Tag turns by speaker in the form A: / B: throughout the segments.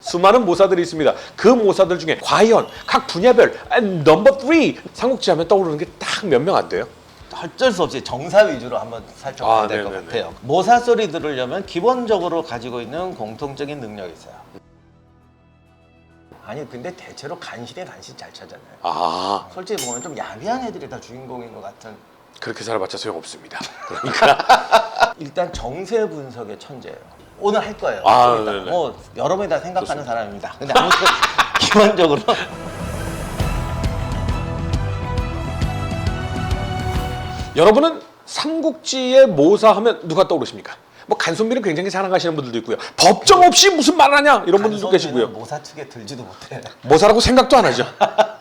A: 수많은 모사들이 있습니다. 그 모사들 중에 과연 각 분야별 넘버 3 삼국지 하면 떠오르는 게 딱 몇 명 안 돼요?
B: 어쩔 수 없이 정사 위주로 한번 살펴봐야 될 것
A: 네네네.
B: 같아요. 모사 소리 들으려면 기본적으로 가지고 있는 공통적인 능력이 있어요. 아니 근데 대체로 간신히 잘 찾아내요.
A: 아,
B: 솔직히 보면 좀 야비한 애들이 다 주인공인 것 같은.
A: 그렇게 살아봤자 소용없습니다. 그러니까
B: 일단 정세 분석의 천재예요. 오늘 할 거예요.
A: 아,
B: 좀 이따.
A: 네네.
B: 뭐 여러분이 다 생각하는 사람입니다. 근데 아무튼 기본적으로
A: 여러분은 삼국지의 모사 하면 누가 떠오르십니까? 뭐 간선비는 굉장히 자랑하시는 분들도 있고요. 법정 없이 무슨 말을 하냐 이런 분들도 계시고요.
B: 모사 측에 들지도 못해.
A: 모사라고 생각도 안 하죠.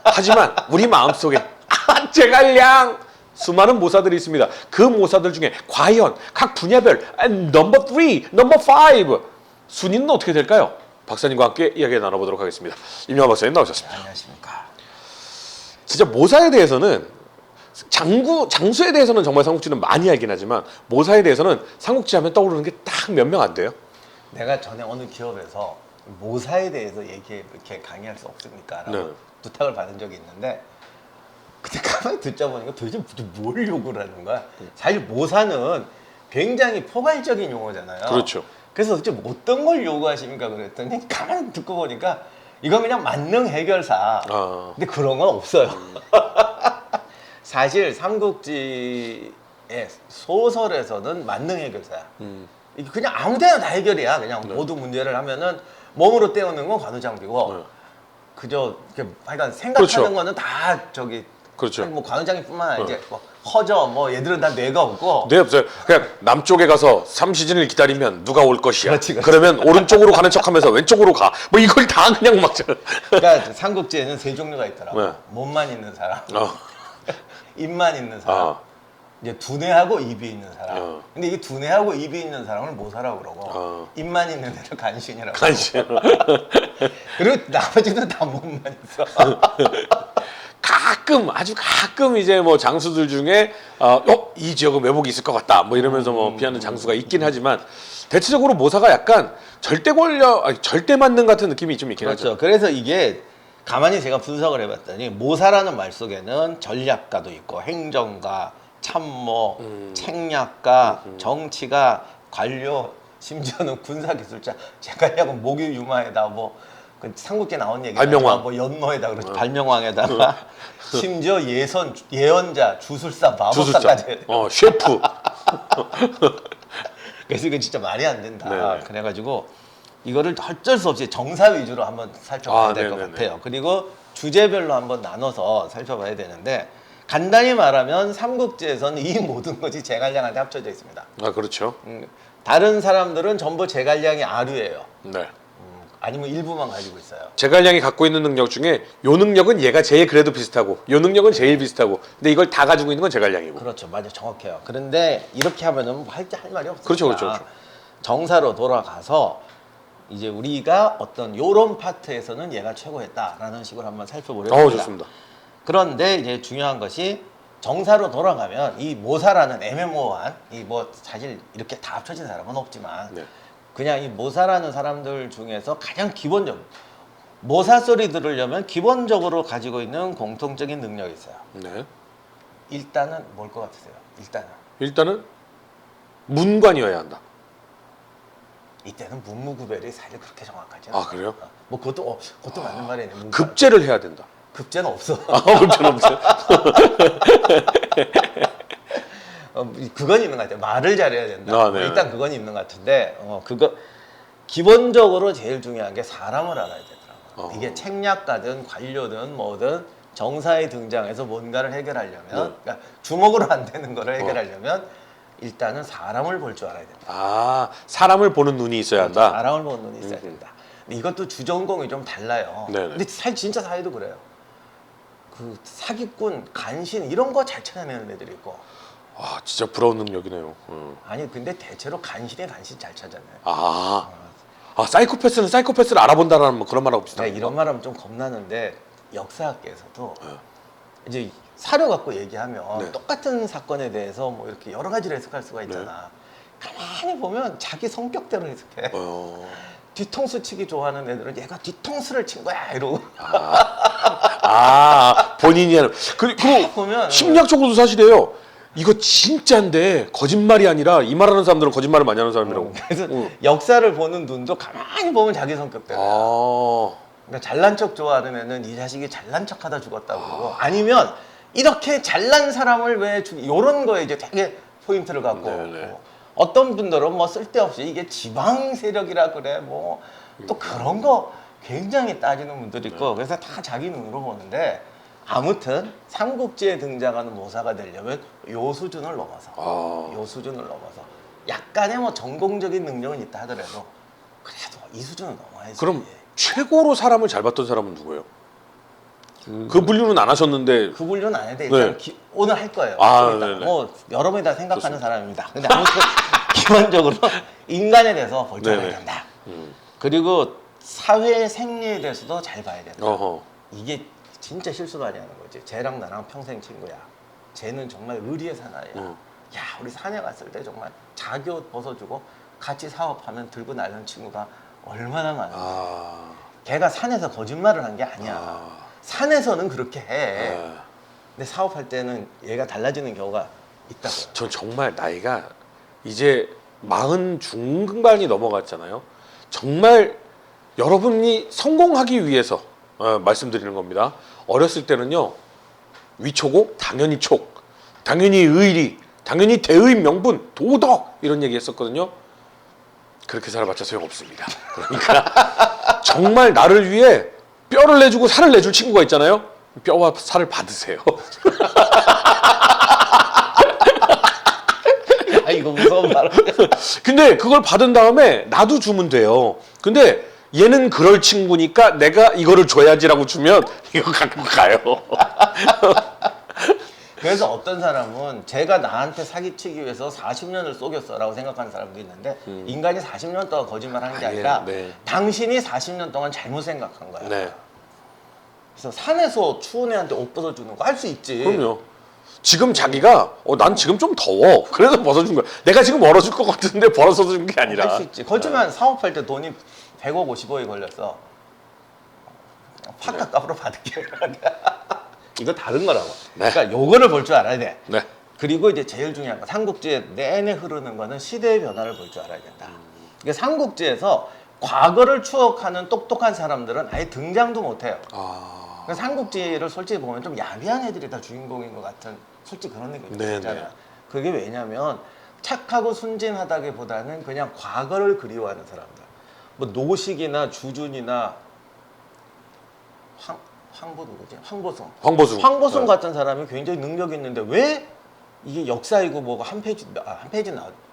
A: 하지만 우리 마음속에 제갈량 수많은 모사들이 있습니다. 그 모사들 중에 과연 각 분야별 넘버 3, 넘버 5 순위는 어떻게 될까요? 박사님과 함께 이야기 나눠보도록 하겠습니다. 임영하 박사님 나오셨습니다.
B: 안녕하십니까.
A: 진짜 모사에 대해서는 장수에 대해서는 정말 삼국지는 많이 알긴 하지만 모사에 대해서는 삼국지 하면 떠오르는 게 딱 몇 명 안 돼요.
B: 내가 전에 어느 기업에서 모사에 대해서 이렇게 강의할 수 없습니까? 라고
A: 네.
B: 부탁을 받은 적이 있는데 그때 가만히 듣자 보니까 도대체 뭘 요구를 하는 거야? 사실 모사는 굉장히 포괄적인 용어잖아요.
A: 그렇죠.
B: 그래서 도대체 어떤 걸 요구하십니까? 그랬더니 가만히 듣고 보니까 이건 그냥 만능 해결사.
A: 아.
B: 근데 그런 건 없어요. 사실 삼국지의 소설에서는 만능 해결사야. 이게 그냥 아무 데나 다 해결이야. 그냥 모든 문제를 하면은 몸으로 때우는 건 관우장비고
A: 네.
B: 그저 이렇게 하여간 생각하는
A: 그렇죠.
B: 거는 다 저기
A: 그렇죠.
B: 뭐 관우장비뿐만 아니라 이제 뭐 허저 뭐 얘들은 다 뇌가 없고
A: 네, 없어요. 그냥 남쪽에 가서 3시즌을 기다리면 누가 올 것이야.
B: 그렇지.
A: 그러면 오른쪽으로 가는 척하면서 왼쪽으로 가. 뭐 이걸 다 그냥 막.
B: 그러니까 삼국지에는 세 종류가 있더라고.
A: 네.
B: 몸만 있는 사람,
A: 어.
B: 입만 있는 사람,
A: 아.
B: 이제 두뇌하고 입이 있는 사람.
A: 어.
B: 근데 이 두뇌하고 입이 있는 사람을 모사라고 그러고
A: 어.
B: 입만 있는 애를 간신이라고.
A: 간신.
B: 그리고 나머지는 다 몸만 있어.
A: 가끔 아주 가끔 이제 뭐 장수들 중에 이 지역은 매복이 있을 것 같다 뭐 이러면서 뭐 피하는 장수가 있긴 하지만 대체적으로 모사가 약간 절대 만능 같은 느낌이 좀 있긴 하죠.
B: 그렇죠. 그래서 이게 가만히 제가 분석을 해봤더니 모사라는 말 속에는 전략가도 있고 행정가, 참모, 책략가, 정치가, 관료, 심지어는 군사기술자. 제가 약간 목유 유마에다 그 삼국지 나온 얘기
A: 발명왕.
B: 뭐 연노에다 그렇죠. 발명왕에다가 심지어 예언자, 주술사, 마법사까지 해야 돼요.
A: 셰프.
B: 그래서 이건 진짜 말이 안 된다.
A: 네네.
B: 그래가지고 이거를 어쩔 수 없이 정사 위주로 한번 살펴봐야 될 것
A: 네네네.
B: 같아요. 그리고 주제별로 한번 나눠서 살펴봐야 되는데 간단히 말하면 삼국지에서는 이 모든 것이 제갈량한테 합쳐져 있습니다.
A: 아, 그렇죠.
B: 다른 사람들은 전부 제갈량이 아류예요.
A: 네.
B: 아니면 일부만 가지고 있어요.
A: 제갈량이 갖고 있는 능력 중에 요 능력은 얘가 제일 그래도 비슷하고 요 능력은 제일 비슷하고 근데 이걸 다 가지고 있는 건 제갈량이고.
B: 그렇죠. 맞아요. 정확해요. 그런데 이렇게 하면은 할 말이 없어요.
A: 그렇죠, 그렇죠.
B: 정사로 돌아가서 이제 우리가 어떤 요런 파트에서는 얘가 최고였다라는 식으로 한번 살펴보려고 합니다.
A: 좋습니다.
B: 그런데 이제 중요한 것이 정사로 돌아가면 이 모사라는 애매모호한 이 뭐 사실 이렇게 다 합쳐진 사람은 없지만
A: 네.
B: 그냥 이 모사라는 사람들 중에서 가장 기본적으로 모사 소리 들으려면 기본적으로 가지고 있는 공통적인 능력이 있어요.
A: 네.
B: 일단은 뭘 것 같으세요?
A: 일단은 문관이어야 한다.
B: 이때는 문무구별이 사실 그렇게 정확하지
A: 아,
B: 않아요.
A: 그래요?
B: 뭐 그것도 맞는 말이네. 문관.
A: 급제를 해야 된다.
B: 급제는 없어.
A: 급제는 없어요.
B: 그건 있는 것 같아요. 말을 잘해야 된다.
A: 아, 네.
B: 일단 그건 있는 것 같은데 그거 기본적으로 제일 중요한 게 사람을 알아야 되더라고요. 이게 책략가든 관료든 뭐든 정사에 등장해서 뭔가를 해결하려면 그러니까 주먹으로 안 되는 거를 해결하려면 일단은 사람을 볼 줄 알아야 된다.
A: 아, 사람을 보는 눈이 있어야 한다.
B: 사람을 보는 눈이 있어야 된다. 근데 이것도 주전공이 좀 달라요.
A: 네네.
B: 근데 진짜 사회도 그래요. 그 사기꾼, 간신 이런 거 잘 찾아내는 애들이 있고
A: 아, 진짜 부러운 능력이네요.
B: 아니 근데 대체로 간신의 간신 잘 찾아내요.
A: 사이코패스는 사이코패스를 알아본다라는 뭐 그런 말하고 비슷한
B: 내가 이런 말하면 좀 겁나는데 역사학계에서도 이제 사료 갖고 얘기하면
A: 네.
B: 똑같은 사건에 대해서 뭐 이렇게 여러 가지로 해석할 수가 있잖아. 가만히 보면 자기 성격대로 해석해. 뒤통수 치기 좋아하는 애들은 얘가 뒤통수를 친 거야 이러고
A: 본인이 하는 그리고
B: 보면
A: 심리학적으로도 사실이에요. 이거 진짜인데 거짓말이 아니라 이 말하는 사람들은 거짓말을 많이 하는 사람이라고.
B: 그래서 역사를 보는 눈도 가만히 보면 자기 성격대로. 그러니까 잘난 척 좋아하는 애는 이 자식이 잘난 척하다 죽었다고 그러고 아니면 이렇게 잘난 사람을 왜 이런 거에 이제 되게 포인트를 갖고
A: 네네.
B: 어떤 분들은 뭐 쓸데없이 이게 지방 세력이라 그래 뭐 또 그런 거 굉장히 따지는 분들이 있고 그래서 다 자기 눈으로 보는데 아무튼 삼국지에 등장하는 모사가 되려면 요 수준을 넘어서 요 수준을 넘어서 약간의 뭐 전공적인 능력은 있다 하더라도 그래도 이 수준을 넘어야지.
A: 그럼 최고로 사람을 잘 봤던 사람은 누구예요? 그 분류는 안 하셨는데.
B: 그 분류는 안 해도 일단
A: 네.
B: 오늘 할 거예요.
A: 네네.
B: 뭐 여러 분이 다 생각하는 사람입니다. 근데 아무튼 기본적으로 인간에 대해서 볼 줄 알아야
A: 네네.
B: 된다. 그리고 사회 생리에 대해서도 잘 봐야 된다. 이게 진짜 실수 많이 하는 거지. 쟤랑 나랑 평생 친구야. 쟤는 정말 의리의 사나이야. 야, 우리 산에 갔을 때 정말 자기 옷 벗어주고 같이 사업하면 들고 나는 친구가 얼마나 많은데. 걔가 산에서 거짓말을 한 게 아니야. 산에서는 그렇게 해. 근데 사업할 때는 얘가 달라지는 경우가 있다고요.
A: 전 정말 나이가 이제 40 중반이 넘어갔잖아요. 정말 여러분이 성공하기 위해서 말씀드리는 겁니다. 어렸을 때는요. 위초고 당연히 촉, 당연히 의리, 당연히 대의 명분, 도덕 이런 얘기 했었거든요. 그렇게 살아봤자 소용없습니다. 그러니까 정말 나를 위해 뼈를 내주고 살을 내줄 친구가 있잖아요. 뼈와 살을 받으세요.
B: 이거 무서운 말이야.
A: 근데 그걸 받은 다음에 나도 주면 돼요. 근데 얘는 그럴 친구니까 내가 이거를 줘야지라고 주면 이거 갖고 가요.
B: 그래서 어떤 사람은 제가 나한테 사기치기 위해서 40년을 속였어라고 생각하는 사람도 있는데 인간이 40년 동안 거짓말하는 게 아니라 당신이 40년 동안 잘못 생각한 거야.
A: 네.
B: 그래서 산에서 추운 애한테 옷 벗어주는 거 할 수 있지.
A: 그럼요. 지금 자기가 난 지금 좀 더워. 그래서 벗어준 거야. 내가 지금 얼어줄 것 같은데 벗어서 준 게 아니라.
B: 할 수 있지. 그렇지만 사업할 때 돈이 100억, 50억이 걸렸어. 파카 값으로 받을게. 이거 다른 거라고.
A: 네.
B: 그러니까 요거를 볼 줄 알아야 돼.
A: 네.
B: 그리고 이제 제일 중요한 거 삼국지에 내내 흐르는 거는 시대의 변화를 볼 줄 알아야 된다. 그러니까 삼국지에서 과거를 추억하는 똑똑한 사람들은 아예 등장도 못해요. 그러니까 삼국지를 솔직히 보면 좀 야비한 애들이 다 주인공인 것 같은 솔직히 그런 느낌이 들잖아. 그게 왜냐면 착하고 순진하다기보다는 그냥 과거를 그리워하는 사람들. 뭐 노식이나 주준이나 황보 누구지? 황보숭 같은 사람이 굉장히 능력이 있는데 왜 이게 역사이고 뭐가 한 페이지 나와?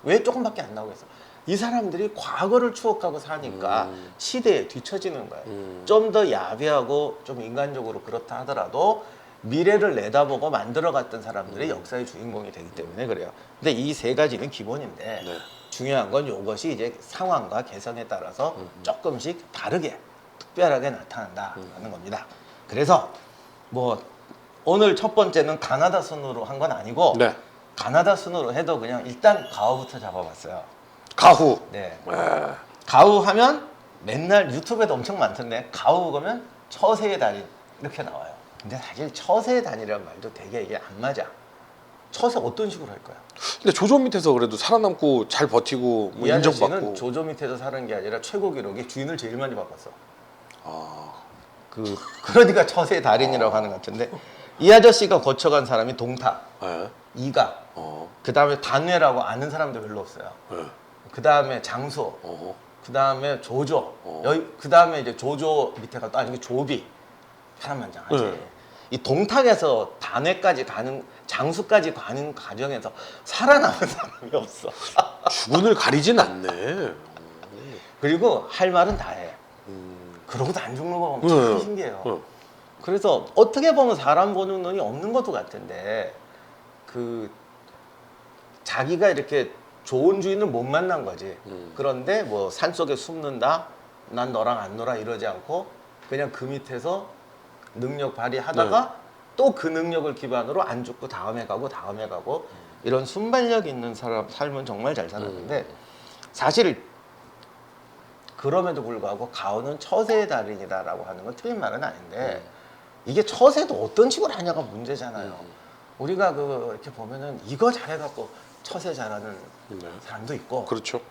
B: 왜 조금밖에 안 나오겠어? 이 사람들이 과거를 추억하고 사니까 시대에 뒤처지는 거예요. 좀 더 야비하고 좀 인간적으로 그렇다 하더라도 미래를 내다보고 만들어갔던 사람들이 역사의 주인공이 되기 때문에 그래요. 근데 이 세 가지는 기본인데 중요한 건 이것이 이제 상황과 개성에 따라서 조금씩 다르게 특별하게 나타난다는 겁니다. 그래서 뭐 오늘 첫 번째는 가나다 순으로 한 건 아니고 가나다 순으로 해도 그냥 일단 가우부터 잡아봤어요.
A: 가후.
B: 네. 가우 하면 맨날 유튜브에도 엄청 많던데 가우 그러면 처세의 달인 이렇게 나와요. 근데 사실 처세의 달인이라는 말도 되게 이게 안 맞아. 처세 어떤 식으로 할 거야?
A: 근데 조조 밑에서 그래도 살아남고 잘 버티고 뭐
B: 이 아저씨는
A: 인정받고.
B: 조조 밑에서 사는 게 아니라 최고 기록이 주인을 제일 많이 바꿨어. 그러니까 처세의 달인이라고 하는 것 같은데 이 아저씨가 거쳐간 사람이 동타, 이가, 그 다음에 단회라고 아는 사람도 별로 없어요. 그 다음에 장수, 그 다음에 조조, 그 다음에 이제 조조 밑에가 또 아니고 조비, 파란만장하지. 이 동탁에서 단회까지 가는 장수까지 가는 과정에서 살아남은 사람이 없어.
A: 주군을 가리진 않네.
B: 그리고 할 말은 다 해. 그러고도 안 죽는 거 보면 참 신기해요. 그래서 어떻게 보면 사람 보는 눈이 없는 것도 같은데 그 자기가 이렇게 좋은 주인을 못 만난 거지. 그런데 뭐 산속에 숨는다, 난 너랑 안 놀아 이러지 않고 그냥 그 밑에서 능력 발휘하다가 또 그 능력을 기반으로 안 죽고 다음에 가고 이런 순발력 있는 사람 삶은 정말 잘 살았는데 사실 그럼에도 불구하고 가오는 처세의 달인이다라고 하는 건 틀린 말은 아닌데 이게 처세도 어떤 식으로 하냐가 문제잖아요. 우리가 이렇게 보면은 이거 잘해갖고 처세 잘하는
A: 네.
B: 사람도 있고
A: 그렇죠.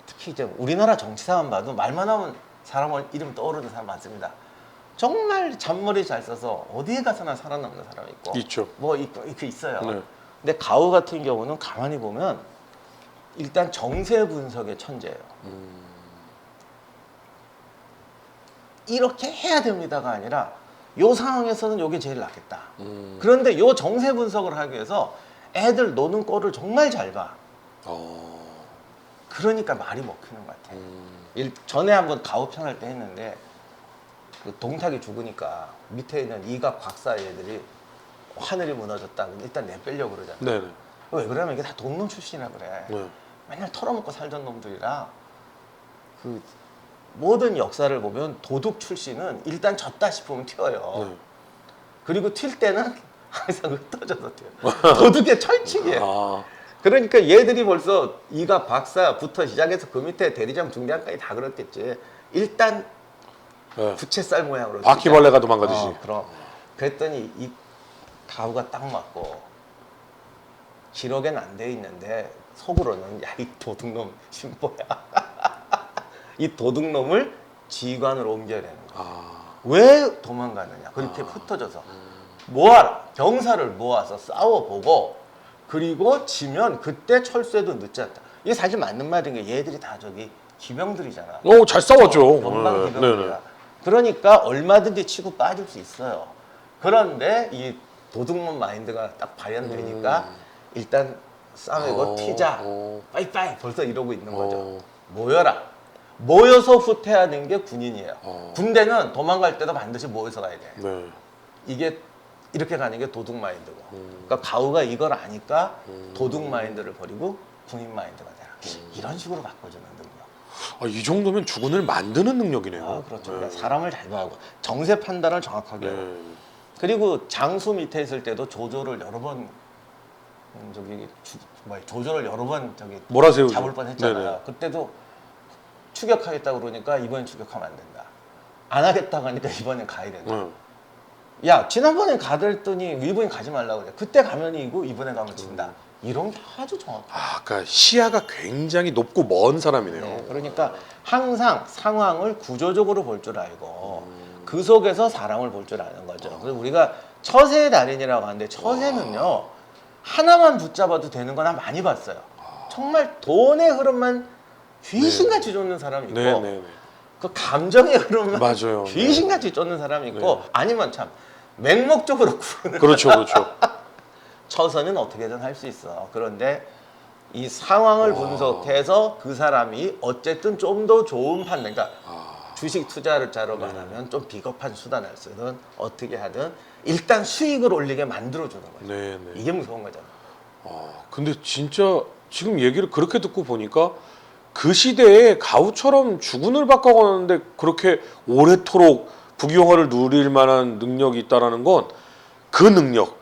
B: 특히 이제 우리나라 정치사만 봐도 말만 하면 사람 이름 떠오르는 사람 많습니다. 정말 잔머리 잘 써서 어디에 가서나 살아남는 사람이 있고
A: 있죠.
B: 뭐 이렇게 있어요.
A: 네.
B: 근데 가오 같은 경우는 가만히 보면 일단 정세 분석의 천재예요. 이렇게 해야 됩니다가 아니라 요 상황에서는 요게 제일 낫겠다. 그런데 요 정세 분석을 하기 위해서 애들 노는 꼴을 정말 잘 봐. 그러니까 말이 먹히는 것 같아. 전에 한번 가오 편할 때 했는데 그 동탁이 죽으니까 밑에 있는 이각 곽사 애들이 하늘이 무너졌다. 일단 내빼려고 그러잖아.
A: 네네.
B: 왜 그러면 이게 다 동놈 출신이라 그래.
A: 네.
B: 맨날 털어먹고 살던 놈들이라 그 모든 역사를 보면 도둑 출신은 일단 졌다 싶으면 튀어요.
A: 네.
B: 그리고 튈 때는 항상 흩어져서 튀어요. 도둑의 철칙이에요.
A: 아,
B: 그러니까 얘들이 벌써 이가 박사부터 시작해서 그 밑에 대리장 중대장까지 다 그렇겠지. 일단
A: 네.
B: 부채살 모양으로
A: 바퀴벌레가 도망가듯이.
B: 그럼 그랬더니 이 가구가 딱 맞고 기록엔 안 돼 있는데 속으로는 야 이 도둑놈 신보야. 이 도둑놈을 지휘관으로 옮겨야 되는 거야. 왜 도망가느냐? 그렇게 흩어져서 모아라. 병사를 모아서 싸워보고 그리고 지면 그때 철수해도 늦지 않다. 이게 사실 맞는 말인 게 얘들이 다 저기 기병들이잖아.
A: 잘 싸웠죠.
B: 전방 기병들이야.
A: 네네.
B: 그러니까 얼마든지 치고 빠질 수 있어요. 그런데 이 도둑놈 마인드가 딱 발현되니까 일단 싸매고 튀자. 빠이빠이 벌써 이러고 있는 거죠. 모여라. 모여서 후퇴하는 게 군인이에요. 군대는 도망갈 때도 반드시 모여서 가야 돼.
A: 네.
B: 이게 이렇게 가는 게 도둑 마인드고. 그러니까 가우가 이걸 아니까 도둑 마인드를 버리고 군인 마인드가 되라. 이런 식으로 바꿔주는 능력.
A: 이 정도면 주군을 만드는 능력이네요.
B: 그렇죠.
A: 네.
B: 그러니까 사람을 잘 봐하고 정세 판단을 정확하게 하고.
A: 네.
B: 그리고 장수 밑에 있을 때도 조조를 여러 번 조조를 여러 번
A: 몰아세우죠.
B: 잡을 뻔했잖아요.
A: 네네.
B: 그때도 추격하겠다 그러니까 이번엔 추격하면 안 된다. 안 하겠다고 하니까 이번엔 가야 된다. 야 지난번엔 가더랬더니 이번엔 가지 말라고 그래. 그때 가면 이기고 이번에 가면 진다. 이런 게 아주 정확해.
A: 그러니까 시야가 굉장히 높고 먼 사람이네요.
B: 네, 그러니까 항상 상황을 구조적으로 볼 줄 알고 그 속에서 사람을 볼 줄 아는 거죠. 그래서 우리가 처세의 달인이라고 하는데 처세는요 하나만 붙잡아도 되는 거나 많이 봤어요. 정말 돈의 흐름만 귀신같이 쫓는 사람이 있고
A: 네네네.
B: 그 감정의 흐름만
A: 맞아요.
B: 귀신같이 쫓는 사람이 있고
A: 네.
B: 아니면 참 맹목적으로 구르는
A: 그렇죠, 그렇죠.
B: 처서는 어떻게든 할 수 있어. 그런데 이 상황을 분석해서 그 사람이 어쨌든 좀 더 좋은 판단, 그러니까 주식 투자를 자로 말하면 좀 비겁한 수단을 쓰든 어떻게 하든 일단 수익을 올리게 만들어주는 거죠.
A: 네네.
B: 이게 무서운 거잖아.
A: 근데 진짜 지금 얘기를 그렇게 듣고 보니까 그 시대에 가우처럼 주군을 바꿔가는데 그렇게 오래도록 부귀영화를 누릴 만한 능력이 있다라는 건 그 능력,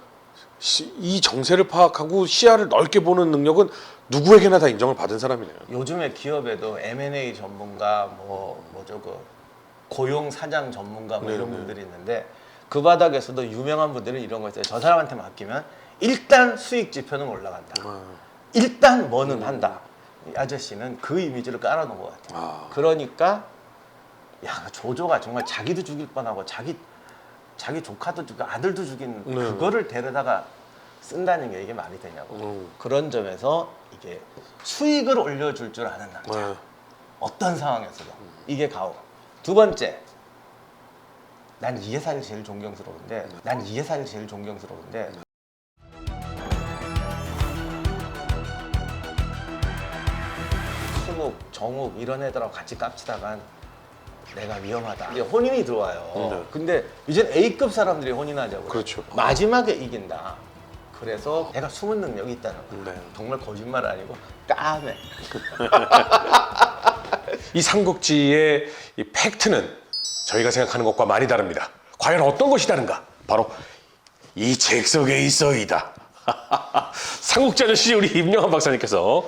A: 이 정세를 파악하고 시야를 넓게 보는 능력은 누구에게나 다 인정을 받은 사람이네요.
B: 요즘에 기업에도 M&A 전문가, 고용 사장 전문가 뭐 이런
A: 네네.
B: 분들이 있는데 그 바닥에서도 유명한 분들은 이런 거 있어요. 저 사람한테 맡기면 일단 수익 지표는 올라간다. 일단 뭐는 한다. 이 아저씨는 그 이미지를 깔아놓은 것 같아요. 그러니까 야 조조가 정말 자기도 죽일 뻔하고 자기 조카도 죽이고 아들도 죽인 그거를 데려다가 쓴다는 게 이게 말이 되냐고. 그런 점에서 이게 수익을 올려줄 줄 아는 남자. 어떤 상황에서도 이게 가오. 두 번째, 난 이해살이 제일 존경스러운데 수묵, 정욱 이런 애들하고 같이 깝치다간 내가 위험하다. 이제 혼인이 들어와요.
A: 네.
B: 근데 이젠 A급 사람들이 혼인하자고.
A: 그렇죠.
B: 마지막에 이긴다. 그래서 내가 숨은 능력이 있다는 거야.
A: 네.
B: 정말 거짓말 아니고 까매.
A: 이 삼국지의 이 팩트는 저희가 생각하는 것과 많이 다릅니다. 과연 어떤 것이 다른가? 바로 이 책 속에 있어이다. 삼국지 아저씨 우리 임영환 박사님께서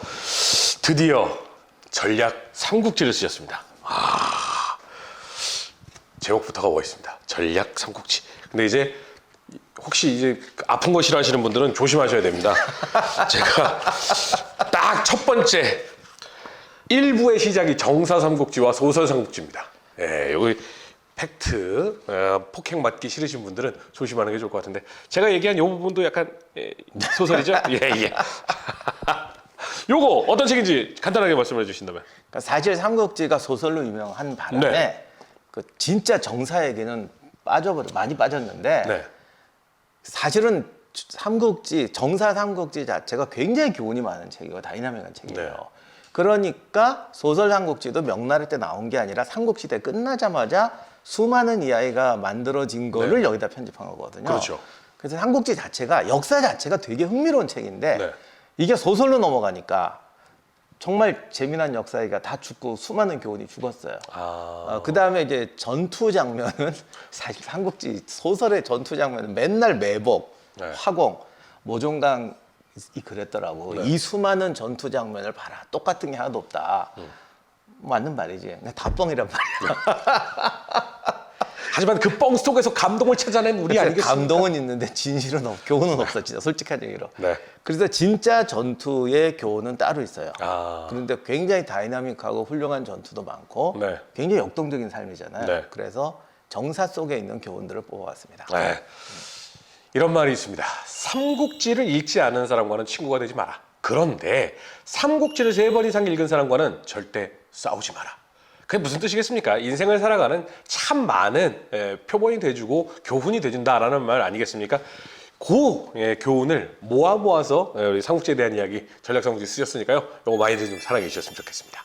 A: 드디어 전략 삼국지를 쓰셨습니다. 제목부터가 멋있습니다. 전략 삼국지. 근데 이제 혹시 이제 아픈 거 싫어하시는 분들은 조심하셔야 됩니다. 제가 딱 첫 번째 1부의 시작이 정사 삼국지와 소설 삼국지입니다. 예, 여기 팩트 폭행 맞기 싫으신 분들은 조심하는 게 좋을 것 같은데 제가 얘기한 이 부분도 약간 소설이죠? 예. 요거 어떤 책인지 간단하게 말씀해 주신다면.
B: 그러니까 사실 삼국지가 소설로 유명한 바람에
A: 네.
B: 그 진짜 정사에게는 많이 빠졌는데
A: 네.
B: 사실은 정사 삼국지 자체가 굉장히 교훈이 많은 책이고 다이나믹한 책이에요.
A: 네.
B: 그러니까 소설 삼국지도 명나라 때 나온 게 아니라 삼국시대 끝나자마자 수많은 이야기가 만들어진 거를 여기다 편집한 거거든요.
A: 그렇죠.
B: 그래서 삼국지 자체가 역사 자체가 되게 흥미로운 책인데
A: 네.
B: 이게 소설로 넘어가니까 정말 재미난 역사가 다 죽고 수많은 교훈이 죽었어요. 그 다음에 이제 전투 장면은 사실 삼국지 소설의 전투 장면은 맨날 매복,
A: 네.
B: 화공, 모종강이 그랬더라고. 이 수많은 전투 장면을 봐라. 똑같은 게 하나도 없다. 맞는 말이지. 그냥 다 뻥이란 말이야.
A: 하지만 그 뻥 속에서 감동을 찾아낸 우리 아니겠습니까?
B: 감동은 있는데 진실은 교훈은 없어. 진짜 솔직한 얘기로.
A: 네.
B: 그래서 진짜 전투의 교훈은 따로 있어요.
A: 아.
B: 그런데 굉장히 다이나믹하고 훌륭한 전투도 많고
A: 네.
B: 굉장히 역동적인 삶이잖아요.
A: 네.
B: 그래서 정사 속에 있는 교훈들을 뽑아왔습니다.
A: 네. 이런 말이 있습니다. 삼국지를 읽지 않은 사람과는 친구가 되지 마라. 그런데 삼국지를 3번 이상 읽은 사람과는 절대 싸우지 마라. 그게 무슨 뜻이겠습니까? 인생을 살아가는 참 많은 표본이 돼주고 교훈이 돼준다라는 말 아니겠습니까? 그 교훈을 모아서 우리 삼국지에 대한 이야기 전략 삼국지 쓰셨으니까요. 이거 많이들 좀 사랑해 주셨으면 좋겠습니다.